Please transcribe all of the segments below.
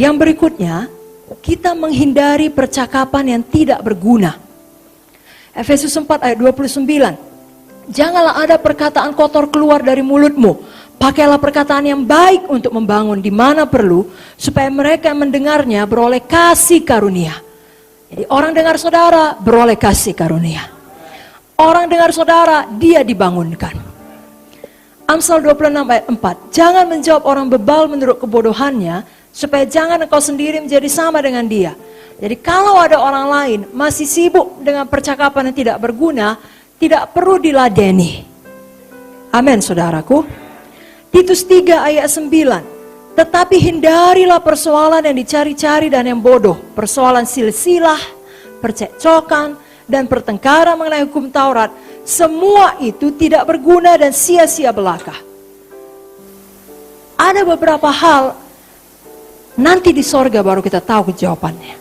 Yang berikutnya, kita menghindari percakapan yang tidak berguna. Efesus 4 ayat 29. Janganlah ada perkataan kotor keluar dari mulutmu. Pakailah perkataan yang baik untuk membangun di mana perlu, supaya mereka yang mendengarnya beroleh kasih karunia. Jadi orang dengar saudara beroleh kasih karunia. Orang dengar saudara, dia dibangunkan. Amsal 26 ayat 4. Jangan menjawab orang bebal menurut kebodohannya, supaya jangan engkau sendiri menjadi sama dengan dia. Jadi kalau ada orang lain masih sibuk dengan percakapan yang tidak berguna, tidak perlu diladeni. Amin saudaraku. Titus 3 ayat 9. Tetapi hindarilah persoalan yang dicari-cari dan yang bodoh. Persoalan silsilah, percekcokan, dan pertengkaran mengenai hukum Taurat. Semua itu tidak berguna dan sia-sia belaka. Ada beberapa hal nanti di sorga baru kita tahu jawabannya.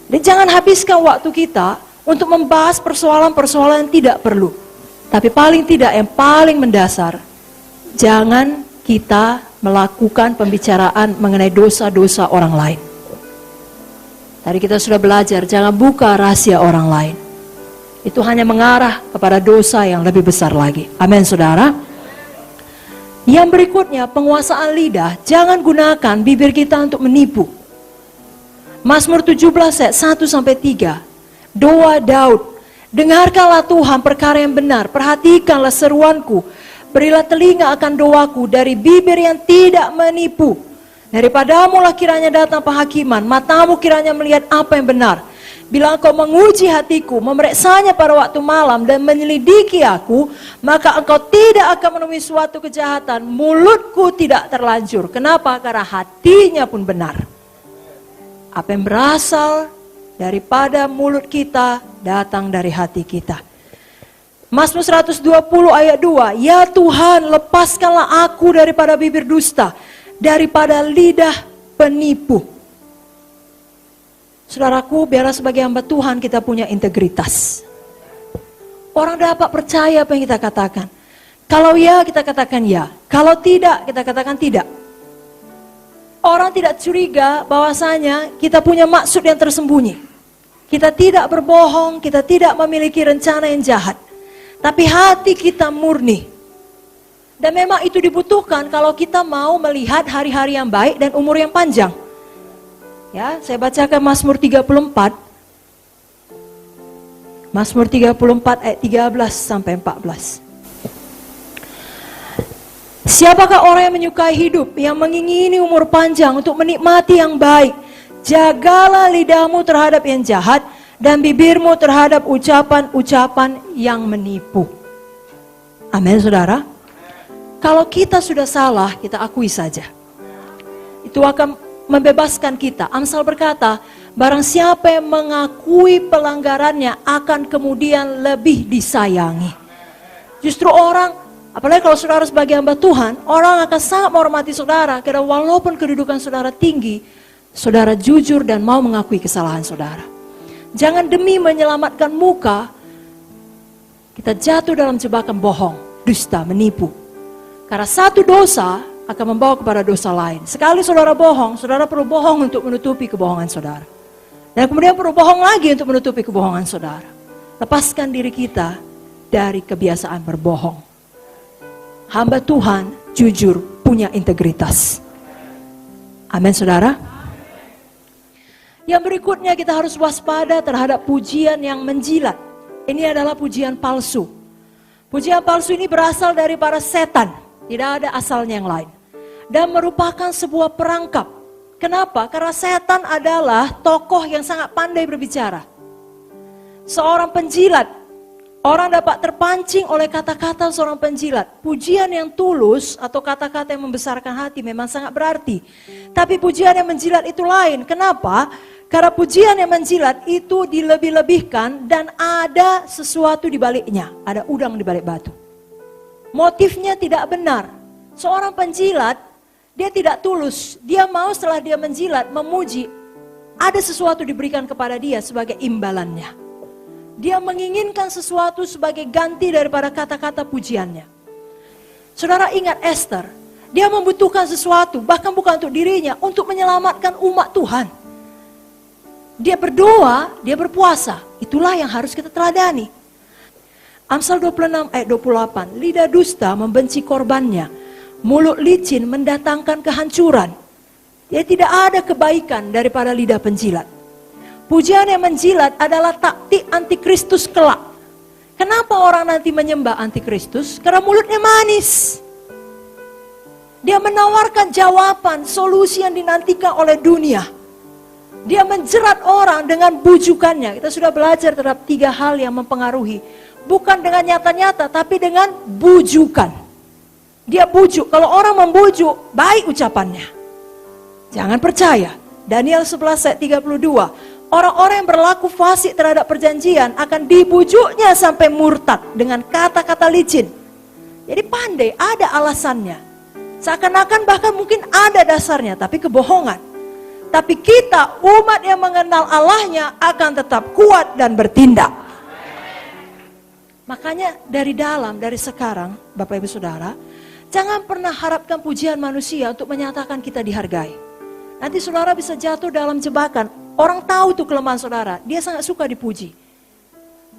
Dan jangan habiskan waktu kita untuk membahas persoalan-persoalan yang tidak perlu. Tapi paling tidak yang paling mendasar, jangan kita melakukan pembicaraan mengenai dosa-dosa orang lain. Tadi kita sudah belajar, jangan buka rahasia orang lain. Itu hanya mengarah kepada dosa yang lebih besar lagi. Amin saudara. Yang berikutnya, penguasaan lidah. Jangan gunakan bibir kita untuk menipu. Mazmur 17 ayat 1-3. Doa Daud. Dengarkanlah Tuhan perkara yang benar. Perhatikanlah seruanku. Berilah telinga akan doaku dari bibir yang tidak menipu. Daripadamu lah kiranya datang penghakiman. Matamu kiranya melihat apa yang benar. Bila engkau menguji hatiku, memeriksanya pada waktu malam dan menyelidiki aku, maka engkau tidak akan menemui suatu kejahatan. Mulutku tidak terlanjur. Kenapa? Karena hatinya pun benar. Apa yang berasal daripada mulut kita datang dari hati kita. Mazmur 120 ayat 2. Ya Tuhan, lepaskanlah aku daripada bibir dusta, daripada lidah penipu. Saudaraku, biarlah sebagai hamba Tuhan kita punya integritas. Orang dapat percaya apa yang kita katakan. Kalau ya, kita katakan ya. Kalau tidak, kita katakan tidak. Orang tidak curiga bahwasanya kita punya maksud yang tersembunyi. Kita tidak berbohong, kita tidak memiliki rencana yang jahat. Tapi hati kita murni. Dan memang itu dibutuhkan kalau kita mau melihat hari-hari yang baik dan umur yang panjang. Ya, saya bacakan Mazmur 34. Mazmur 34 ayat 13-14. Siapakah orang yang menyukai hidup, yang mengingini umur panjang untuk menikmati yang baik? Jagalah lidahmu terhadap yang jahat dan bibirmu terhadap ucapan-ucapan yang menipu. Amin saudara. Kalau kita sudah salah, kita akui saja. Itu akan membebaskan kita. Amsal berkata, barang siapa yang mengakui pelanggarannya akan kemudian lebih disayangi. Justru orang, apalagi kalau saudara sebagai hamba Tuhan, orang akan sangat menghormati saudara. Karena walaupun kedudukan saudara tinggi, saudara jujur dan mau mengakui kesalahan saudara. Jangan demi menyelamatkan muka, kita jatuh dalam jebakan bohong, dusta, menipu. Karena satu dosa akan membawa kepada dosa lain. Sekali saudara bohong, saudara perlu bohong untuk menutupi kebohongan saudara. Dan kemudian perlu bohong lagi untuk menutupi kebohongan saudara. Lepaskan diri kita dari kebiasaan berbohong. Hamba Tuhan jujur, punya integritas. Amin saudara. Yang berikutnya kita harus waspada terhadap pujian yang menjilat. Ini adalah pujian palsu. Pujian palsu ini berasal dari para setan. Tidak ada asalnya yang lain. Dan merupakan sebuah perangkap. Kenapa? Karena setan adalah tokoh yang sangat pandai berbicara. Seorang penjilat, orang dapat terpancing oleh kata-kata seorang penjilat. Pujian yang tulus atau kata-kata yang membesarkan hati memang sangat berarti. Tapi pujian yang menjilat itu lain. Kenapa? Karena pujian yang menjilat itu dilebih-lebihkan dan ada sesuatu di baliknya. Ada udang di balik batu. Motifnya tidak benar. Seorang penjilat, dia tidak tulus. Dia mau setelah dia menjilat, memuji. Ada sesuatu diberikan kepada dia sebagai imbalannya. Dia menginginkan sesuatu sebagai ganti daripada kata-kata pujiannya. Saudara ingat Esther. Dia membutuhkan sesuatu, bahkan bukan untuk dirinya, untuk menyelamatkan umat Tuhan. Dia berdoa, dia berpuasa. Itulah yang harus kita teladani. Amsal 26 ayat 28, lidah dusta membenci korbannya, mulut licin mendatangkan kehancuran. Ya, tidak ada kebaikan daripada lidah penjilat. Pujian yang menjilat adalah taktik antikristus kelak. Kenapa orang nanti menyembah antikristus? Karena mulutnya manis. Dia menawarkan jawaban, solusi yang dinantikan oleh dunia. Dia menjerat orang dengan bujukannya. Kita sudah belajar terhadap 3 hal yang mempengaruhi. Bukan dengan nyata-nyata, tapi dengan bujukan. Dia bujuk. Kalau orang membujuk, baik ucapannya. Jangan percaya. Daniel 11 ayat 32. Orang-orang yang berlaku fasik terhadap perjanjian akan dibujuknya sampai murtad dengan kata-kata licin. Jadi pandai, ada alasannya. Seakan-akan bahkan mungkin ada dasarnya, tapi kebohongan. Tapi kita, umat yang mengenal Allahnya, akan tetap kuat dan bertindak. Makanya dari dalam, dari sekarang, Bapak Ibu Saudara, jangan pernah harapkan pujian manusia untuk menyatakan kita dihargai. Nanti saudara bisa jatuh dalam jebakan. Orang tahu tuh kelemahan saudara, dia sangat suka dipuji.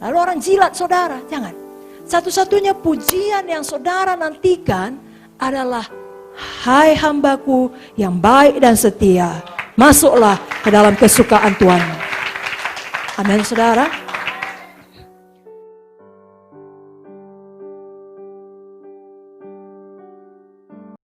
Lalu orang jilat saudara, jangan. Satu-satunya pujian yang saudara nantikan adalah, hai hambaku yang baik dan setia, masuklah ke dalam kesukaan Tuhan. Amin saudara.